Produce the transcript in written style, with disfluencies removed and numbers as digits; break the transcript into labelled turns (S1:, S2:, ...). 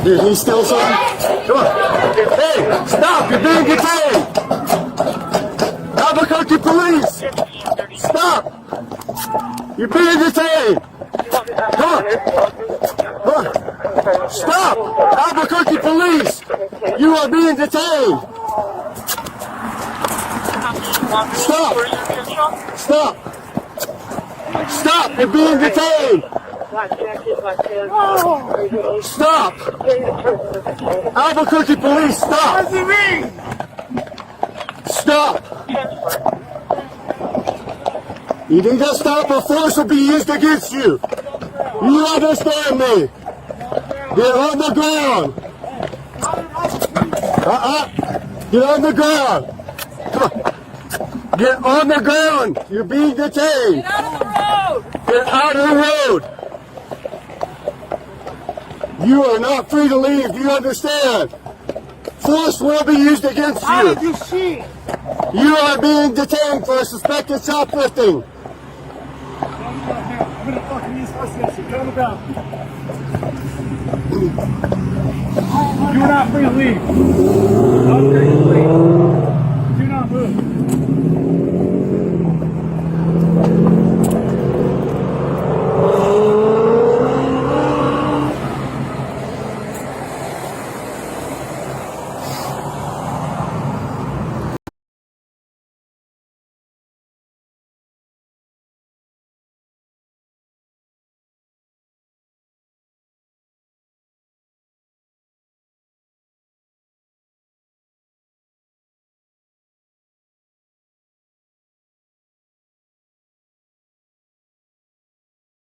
S1: Did he steal something? Come on. Hey, stop! You're being detained! Albuquerque police! Stop! You're being detained! Come on! Come on! Stop! Albuquerque police! You are being detained! Stop! Stop! Stop! You're being detained! Stop! Albuquerque police, stop!
S2: What does it mean?
S1: Stop! You need to stop or force will be used against you. You understand me? Get on the ground. Get on the ground. Come on. Get on the ground. You're being detained.
S2: Get out of the road!
S1: Get out of the road. You are not free to leave. Do you understand? Force will be used against
S2: How
S1: you.
S2: did you see?
S1: You are being detained for suspected shoplifting.
S2: I'm gonna fucking use my sensor. Get on the ground. You are not free to leave. Okay.